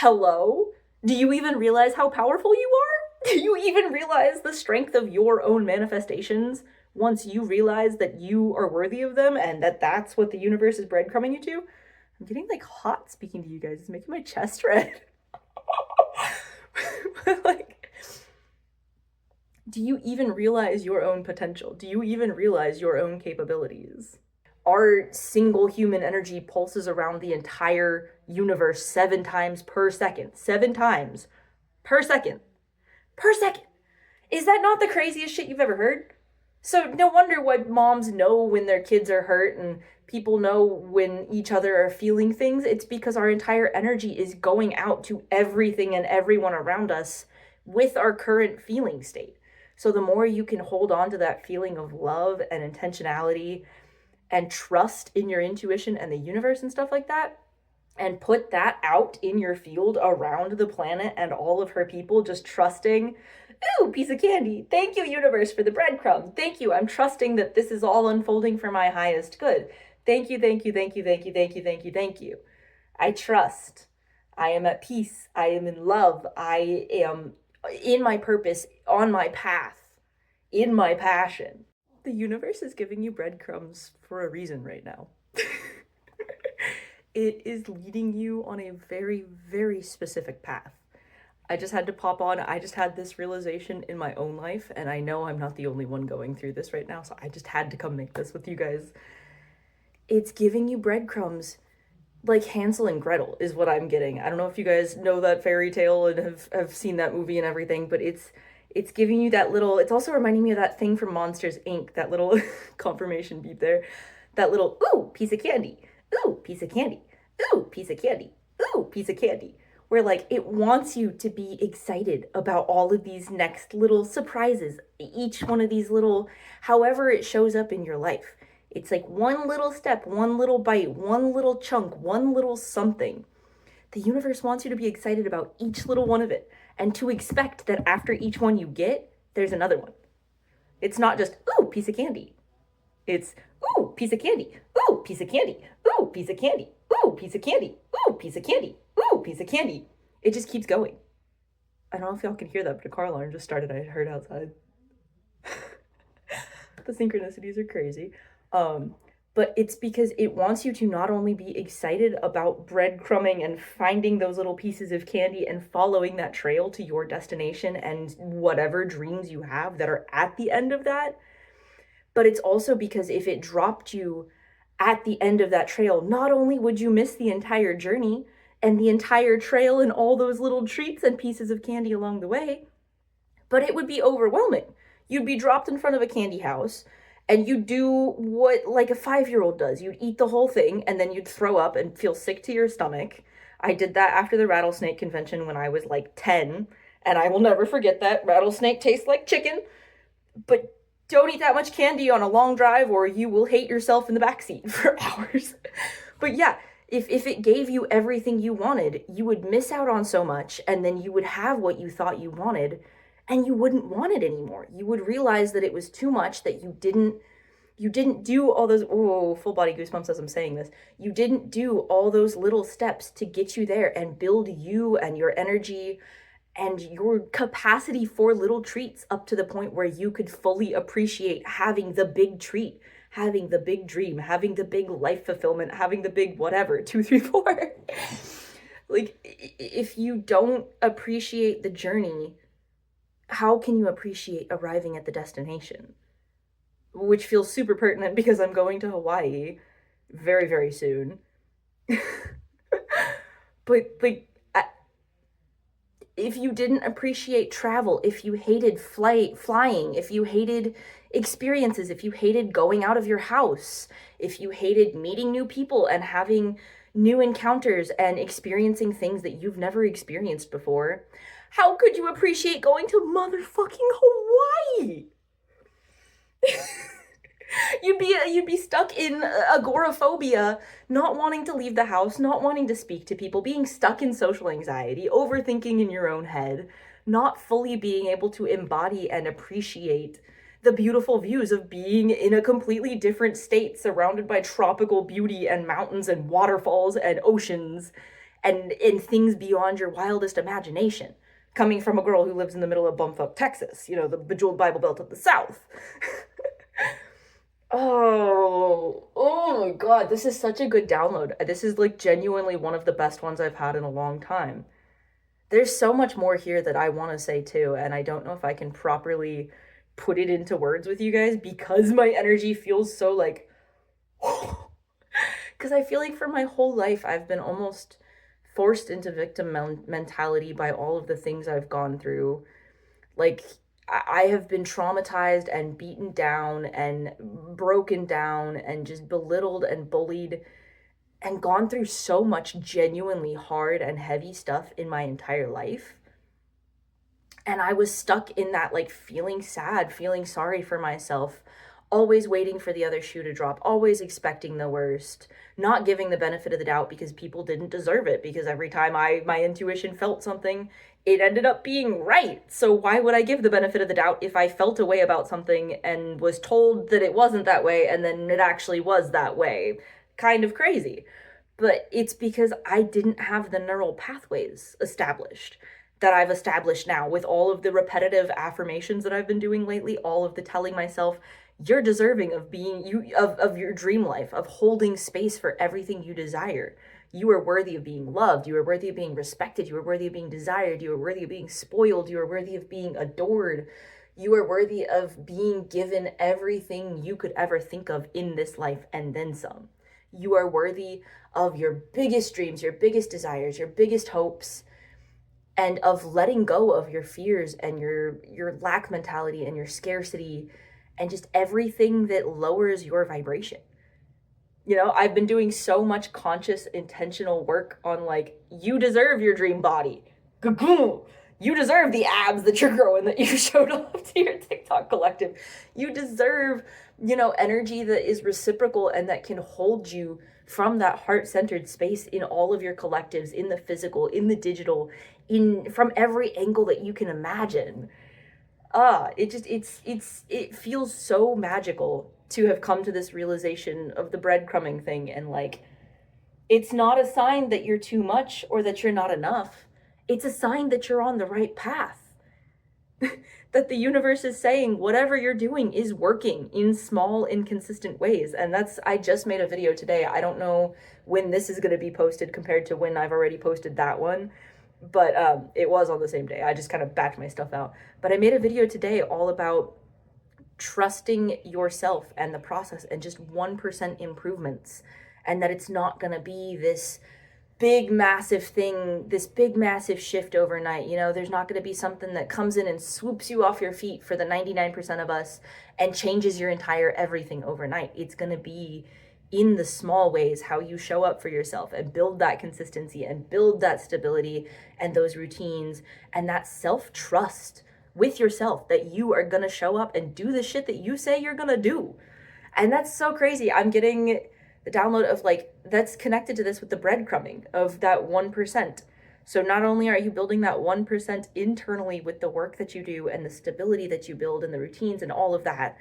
Hello? Do you even realize how powerful you are? Do you even realize the strength of your own manifestations once you realize that you are worthy of them and that that's what the universe is breadcrumbing you to? I'm getting like hot speaking to you guys. It's making my chest red. Like, do you even realize your own potential? Do you even realize your own capabilities? Our single human energy pulses around the entire universe 7 times per second. 7 times per second. Per second. Is that not the craziest shit you've ever heard? So no wonder why moms know when their kids are hurt and people know when each other are feeling things. It's because our entire energy is going out to everything and everyone around us with our current feeling state. So the more you can hold on to that feeling of love and intentionality and trust in your intuition and the universe and stuff like that, and put that out in your field around the planet and all of her people, just trusting, ooh, piece of candy. Thank you, universe, for the breadcrumbs. Thank you. I'm trusting that this is all unfolding for my highest good. Thank you, thank you, thank you, thank you, thank you, thank you, thank you. I trust. I am at peace. I am in love. I am in my purpose, on my path, in my passion. The universe is giving you breadcrumbs for a reason right now. It is leading you on a very, very specific path. I just had to pop on. I just had this realization in my own life, and I know I'm not the only one going through this right now, so I just had to come make this with you guys. It's giving you breadcrumbs like Hansel and Gretel is what I'm getting. I don't know if you guys know that fairy tale and have seen that movie and everything, but it's giving you that little, it's also reminding me of that thing from Monsters, Inc., that little confirmation beep there, that little, ooh, piece of candy, ooh, piece of candy, ooh, piece of candy, ooh, piece of candy, where like it wants you to be excited about all of these next little surprises, each one of these little, however it shows up in your life. It's like one little step, one little bite, one little chunk, one little something. The universe wants you to be excited about each little one of it and to expect that after each one you get, there's another one. It's not just, ooh, piece of candy. It's, ooh, piece of candy, ooh, piece of candy, ooh, piece of candy, ooh, piece of candy, ooh, piece of candy, ooh, piece of candy. It just keeps going. I don't know if y'all can hear that, but a car alarm just started. I heard outside. The synchronicities are crazy. But it's because it wants you to not only be excited about breadcrumbing and finding those little pieces of candy and following that trail to your destination and whatever dreams you have that are at the end of that, but it's also because if it dropped you at the end of that trail, not only would you miss the entire journey and the entire trail and all those little treats and pieces of candy along the way, but it would be overwhelming. You'd be dropped in front of a candy house and you'd do what like a 5-year-old does. You'd eat the whole thing and then you'd throw up and feel sick to your stomach. I did that after the rattlesnake convention when I was like 10, and I will never forget that. Rattlesnake tastes like chicken, but don't eat that much candy on a long drive or you will hate yourself in the backseat for hours. But yeah, if it gave you everything you wanted, you would miss out on so much, and then you would have what you thought you wanted, and you wouldn't want it anymore. You would realize that it was too much, that you didn't do all those, oh, full body goosebumps as I'm saying this. You didn't do all those little steps to get you there and build you and your energy and your capacity for little treats up to the point where you could fully appreciate having the big treat, having the big dream, having the big life fulfillment, having the big whatever, 2, 3, 4. Like, if you don't appreciate the journey, how can you appreciate arriving at the destination? Which feels super pertinent because I'm going to Hawaii very, very soon. But like, if you didn't appreciate travel, if you hated flying, if you hated experiences, if you hated going out of your house, if you hated meeting new people and having new encounters and experiencing things that you've never experienced before, how could you appreciate going to motherfucking Hawaii? You'd be stuck in agoraphobia, not wanting to leave the house, not wanting to speak to people, being stuck in social anxiety, overthinking in your own head, not fully being able to embody and appreciate the beautiful views of being in a completely different state, surrounded by tropical beauty and mountains and waterfalls and oceans, and things beyond your wildest imagination. Coming from a girl who lives in the middle of bumfuck Texas, you know, the bejeweled Bible Belt of the South. Oh my God, this is such a good download. This is like genuinely one of the best ones I've had in a long time. There's so much more here that I want to say too, and I don't know if I can properly put it into words with you guys because my energy feels so like, because I feel like for my whole life I've been almost forced into victim mentality by all of the things I've gone through. Like, I have been traumatized and beaten down and broken down and just belittled and bullied and gone through so much genuinely hard and heavy stuff in my entire life. And I was stuck in that, like, feeling sad, feeling sorry for myself, always waiting for the other shoe to drop, always expecting the worst, not giving the benefit of the doubt because people didn't deserve it, because every time my intuition felt something, it ended up being right. So why would I give the benefit of the doubt if I felt a way about something and was told that it wasn't that way and then it actually was that way? Kind of crazy. But it's because I didn't have the neural pathways established that I've established now with all of the repetitive affirmations that I've been doing lately, all of the telling myself, you're deserving of being you, of your dream life, of holding space for everything you desire. You are worthy of being loved. You are worthy of being respected. You are worthy of being desired. You are worthy of being spoiled. You are worthy of being adored. You are worthy of being given everything you could ever think of in this life and then some. You are worthy of your biggest dreams, your biggest desires, your biggest hopes, and of letting go of your fears and your lack mentality and your scarcity and just everything that lowers your vibration. You know, I've been doing so much conscious, intentional work on, like, you deserve your dream body. You deserve the abs that you're growing that you showed off to your TikTok collective. You deserve, you know, energy that is reciprocal and that can hold you from that heart-centered space in all of your collectives, in the physical, in the digital, in from every angle that you can imagine. It feels so magical to have come to this realization of the breadcrumbing thing, and like, it's not a sign that you're too much or that you're not enough. It's a sign that you're on the right path. That the universe is saying whatever you're doing is working in small, inconsistent ways. And I just made a video today. I don't know when this is going to be posted compared to when I've already posted that one, but it was on the same day. I just kind of backed my stuff out. But I made a video today all about trusting yourself and the process and just 1% improvements, and that it's not going to be this big massive thing, this big massive shift overnight. You know, there's not going to be something that comes in and swoops you off your feet for the 99% of us and changes your entire everything overnight. It's going to be in the small ways, how you show up for yourself and build that consistency and build that stability and those routines and that self-trust with yourself that you are going to show up and do the shit that you say you're going to do. And that's so crazy. I'm getting the download of, like, that's connected to this with the breadcrumbing of that 1%. So not only are you building that 1% internally with the work that you do and the stability that you build and the routines and all of that,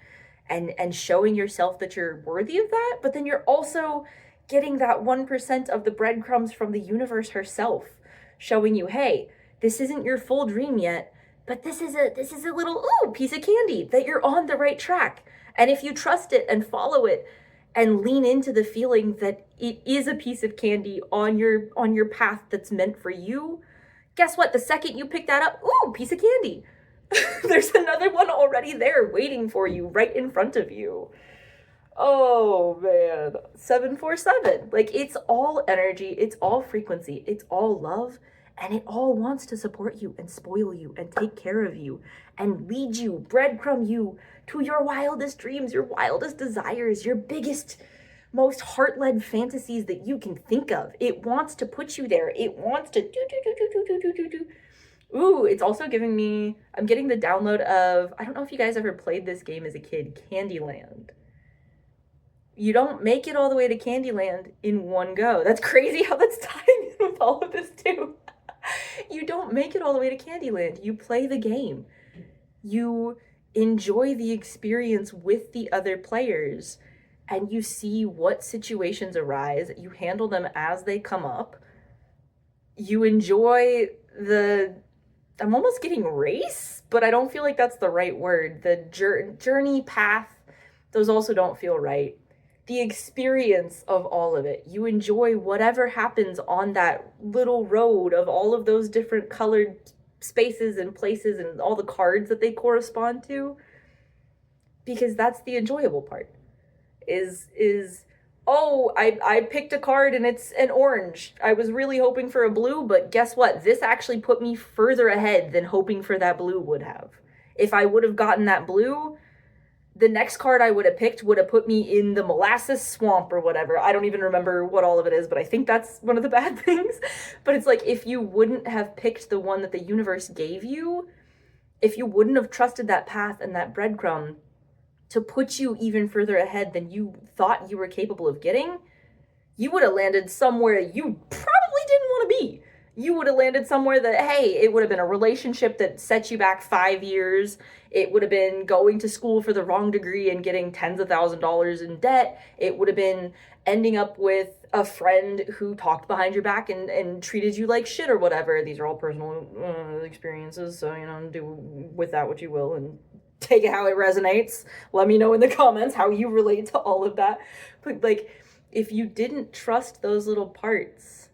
and showing yourself that you're worthy of that, but then you're also getting that 1% of the breadcrumbs from the universe herself, showing you, hey, this isn't your full dream yet, but this is a little piece of candy that you're on the right track. And if you trust it and follow it and lean into the feeling that it is a piece of candy on your path that's meant for you, guess what? The second you pick that up, piece of candy. There's another one already there waiting for you right in front of you. Oh man, 747. Like, it's all energy, it's all frequency, it's all love, and it all wants to support you and spoil you and take care of you and lead you, breadcrumb you to your wildest dreams, your wildest desires, your biggest, most heart-led fantasies that you can think of. It wants to put you there. It wants to do. Ooh, it's also giving me, I'm getting the download of, I don't know if you guys ever played this game as a kid, Candyland. You don't make it all the way to Candyland in one go. That's crazy how that's tying in with all of this too. You don't make it all the way to Candyland. You play the game. You enjoy the experience with the other players, and you see what situations arise. You handle them as they come up, you enjoy the, I'm almost getting race, but I don't feel like that's the right word. The journey path, those also don't feel right. The experience of all of it. You enjoy whatever happens on that little road of all of those different colored spaces and places and all the cards that they correspond to, because that's the enjoyable part. Is oh, I picked a card and it's an orange. I was really hoping for a blue, but guess what? This actually put me further ahead than hoping for that blue would have. If I would have gotten that blue, the next card I would have picked would have put me in the molasses swamp or whatever. I don't even remember what all of it is, but I think that's one of the bad things. But it's like, if you wouldn't have picked the one that the universe gave you, if you wouldn't have trusted that path and that breadcrumb to put you even further ahead than you thought you were capable of getting, you would have landed somewhere you probably didn't want to be. You would have landed somewhere that, hey, it would have been a relationship that set you back 5 years. It would have been going to school for the wrong degree and getting tens of $1,000s in debt. It would have been ending up with a friend who talked behind your back and treated you like shit or whatever. These are all personal experiences, so, do with that what you will and take it how it resonates. Let me know in the comments how you relate to all of that. But like, if you didn't trust those little parts,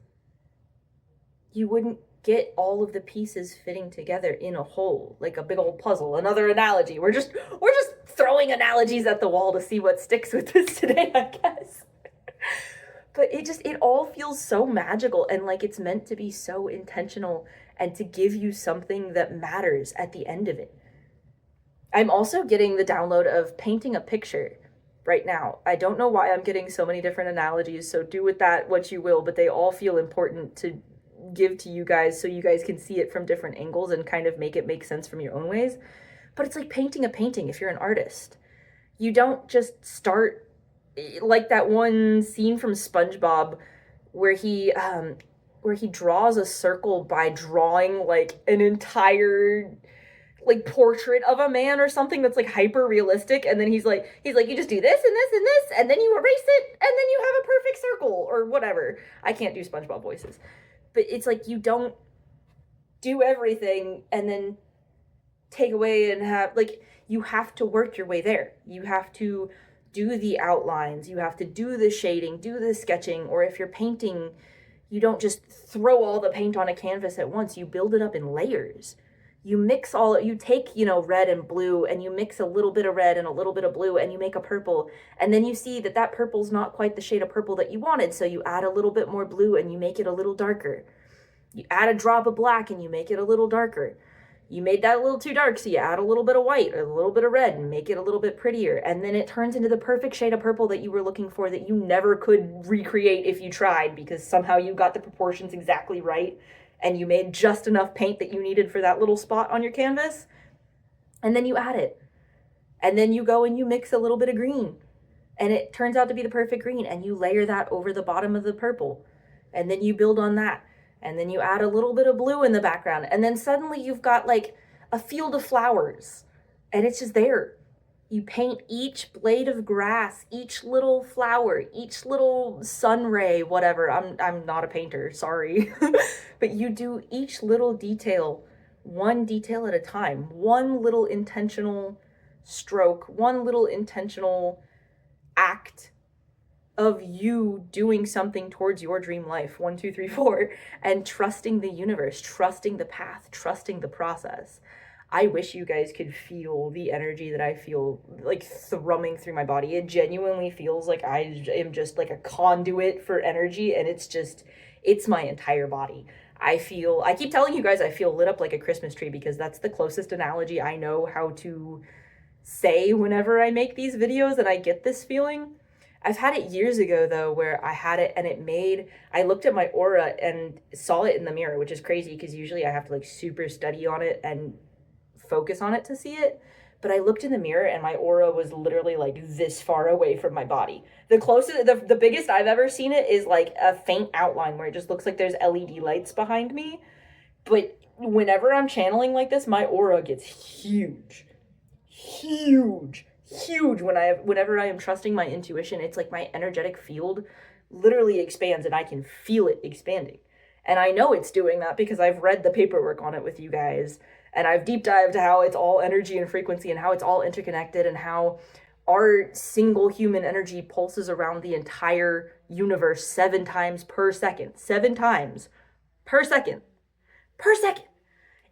you wouldn't get all of the pieces fitting together in a whole, like a big old puzzle. Another analogy. We're just throwing analogies at the wall to see what sticks with this today, I guess. But it all feels so magical and like it's meant to be so intentional and to give you something that matters at the end of it. I'm also getting the download of painting a picture right now. I don't know why I'm getting so many different analogies, so do with that what you will, but they all feel important to give to you guys so you guys can see it from different angles and kind of make it make sense from your own ways. But it's like painting a painting if you're an artist. You don't just start like that one scene from SpongeBob where he draws a circle by drawing like an entire like portrait of a man or something that's like hyper realistic, and then he's like you just do this and this and this and then you erase it and then you have a perfect circle or whatever. I can't do SpongeBob voices, but it's like you don't do everything and then take away and have like, you have to work your way there. You have to do the outlines, you have to do the shading, do the sketching, or if you're painting, you don't just throw all the paint on a canvas at once. You build it up in layers. You take, red and blue, and you mix a little bit of red and a little bit of blue, and you make a purple. And then you see that purple's not quite the shade of purple that you wanted, so you add a little bit more blue and you make it a little darker. You add a drop of black and you make it a little darker. You made that a little too dark, so you add a little bit of white or a little bit of red and make it a little bit prettier. And then it turns into the perfect shade of purple that you were looking for that you never could recreate if you tried, because somehow you got the proportions exactly right and you made just enough paint that you needed for that little spot on your canvas. And then you add it. And then you go and you mix a little bit of green. And it turns out to be the perfect green. And you layer that over the bottom of the purple. And then you build on that. And then you add a little bit of blue in the background. And then suddenly you've got like a field of flowers. And it's just there. You paint each blade of grass, each little flower, each little sun ray, whatever. I'm not a painter, sorry. But you do each little detail, one detail at a time, one little intentional stroke, one little intentional act of you doing something towards your dream life, 1, 2, 3, 4, and trusting the universe, trusting the path, trusting the process. I wish you guys could feel the energy that I feel like thrumming through my body. It genuinely feels like I am just like a conduit for energy, and it's my entire body. I keep telling you guys I feel lit up like a Christmas tree, because that's the closest analogy I know how to say whenever I make these videos and I get this feeling. I've had it years ago though, where I had it and I looked at my aura and saw it in the mirror, which is crazy because usually I have to like super study on it and focus on it to see it. But I looked in the mirror and my aura was literally like this far away from my body. The biggest I've ever seen it is like a faint outline where it just looks like there's LED lights behind me. But whenever I'm channeling like this, my aura gets huge. Whenever I am trusting my intuition, it's like my energetic field literally expands and I can feel it expanding. And I know it's doing that because I've read the paperwork on it with you guys. And I've deep dived how it's all energy and frequency and how it's all interconnected and how our single human energy pulses around the entire universe 7 times per second. 7 times per second. Per second.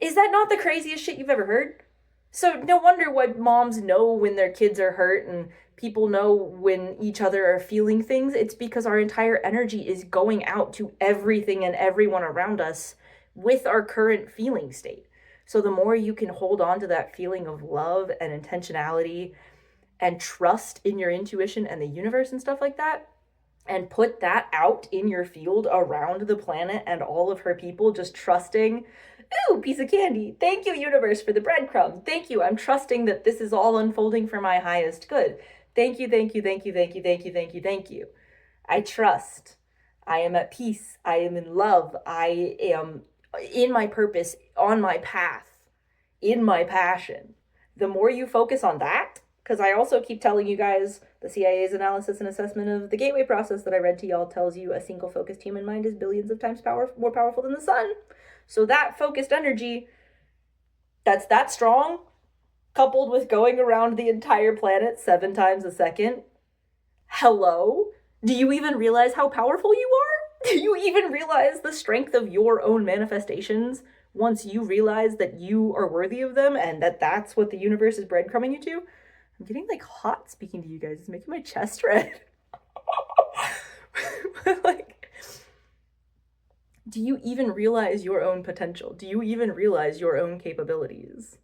Is that not the craziest shit you've ever heard? So no wonder why moms know when their kids are hurt and people know when each other are feeling things. It's because our entire energy is going out to everything and everyone around us with our current feeling state. So the more you can hold on to that feeling of love and intentionality and trust in your intuition and the universe and stuff like that, and put that out in your field around the planet and all of her people, just trusting, ooh, piece of candy. Thank you, universe, for the breadcrumbs. Thank you. I'm trusting that this is all unfolding for my highest good. Thank you, thank you, thank you, thank you, thank you, thank you, thank you. I trust. I am at peace. I am in love. I am in my purpose, on my path, in my passion. The more you focus on that, because I also keep telling you guys, the CIA's analysis and assessment of the gateway process that I read to y'all tells you a single focused human mind is billions of times more powerful than the sun. So that focused energy, that's that strong, coupled with going around the entire planet 7 times a second. Hello? Do you even realize how powerful you are? Do you even realize the strength of your own manifestations once you realize that you are worthy of them and that that's what the universe is breadcrumbing you to? I'm getting like hot speaking to you guys. It's making my chest red. Like, do you even realize your own potential? Do you even realize your own capabilities?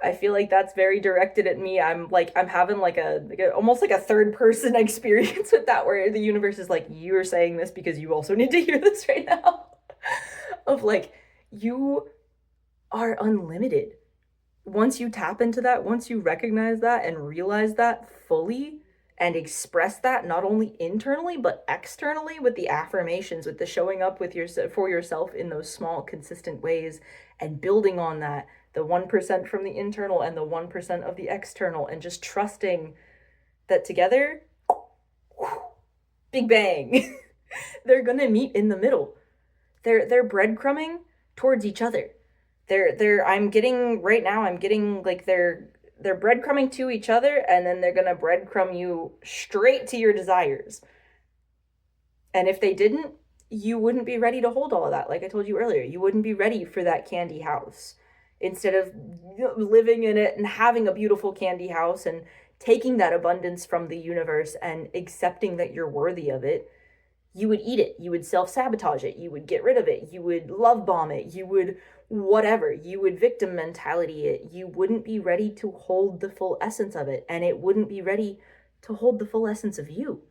I feel like that's very directed at me. I'm having like a almost like a third person experience with that, where the universe is like, you're saying this because you also need to hear this right now. Of like, you are unlimited. Once you tap into that, once you recognize that and realize that fully and express that not only internally but externally with the affirmations, with the showing up with for yourself in those small consistent ways and building on that, the 1% from the internal and the 1% of the external, and just trusting that together, big bang, they're gonna meet in the middle. They're breadcrumbing towards each other. I'm getting like they're breadcrumbing to each other, and then they're gonna breadcrumb you straight to your desires. And if they didn't, you wouldn't be ready to hold all of that. Like I told you earlier, you wouldn't be ready for that candy house. Instead of living in it and having a beautiful candy house and taking that abundance from the universe and accepting that you're worthy of it, you would eat it. You would self-sabotage it. You would get rid of it. You would love bomb it. You would whatever. You would victim mentality it. You wouldn't be ready to hold the full essence of it. And it wouldn't be ready to hold the full essence of you,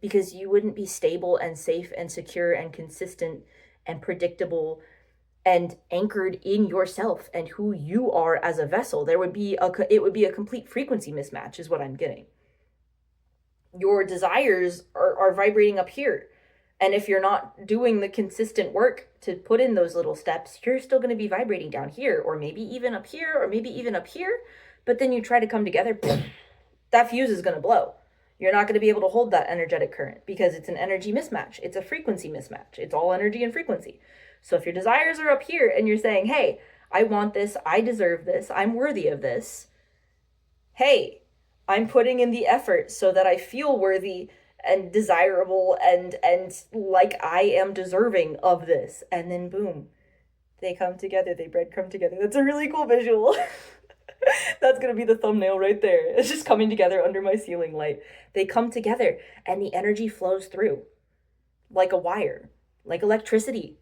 because you wouldn't be stable and safe and secure and consistent and predictable and anchored in yourself and who you are as a vessel. It would be a complete frequency mismatch is what I'm getting. Your desires are vibrating up here. And if you're not doing the consistent work to put in those little steps, you're still going to be vibrating down here, or maybe even up here, or maybe even up here. But then you try to come together, that fuse is going to blow. You're not going to be able to hold that energetic current because it's an energy mismatch. It's a frequency mismatch. It's all energy and frequency. So if your desires are up here and you're saying, hey, I want this, I deserve this, I'm worthy of this. Hey, I'm putting in the effort so that I feel worthy and desirable and like I am deserving of this. And then boom, they come together, they breadcrumb together. That's a really cool visual. That's going to be the thumbnail right there. It's just coming together under my ceiling light. They come together and the energy flows through like a wire, like electricity.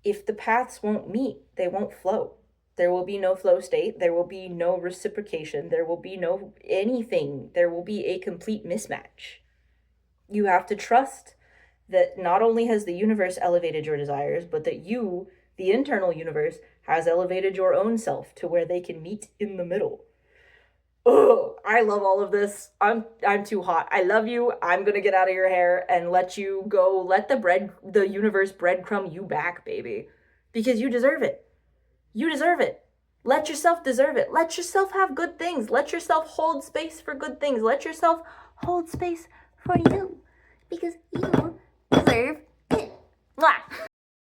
If the paths won't meet, they won't flow. There will be no flow state. There will be no reciprocation. There will be no anything. There will be a complete mismatch. You have to trust that not only has the universe elevated your desires, but that you, the internal universe, has elevated your own self to where they can meet in the middle. Oh, I love all of this. I'm too hot. I love you. I'm gonna get out of your hair and let you go. Let the universe breadcrumb you back, baby. Because you deserve it. You deserve it. Let yourself deserve it. Let yourself have good things. Let yourself hold space for good things. Let yourself hold space for you. Because you deserve it. Mwah.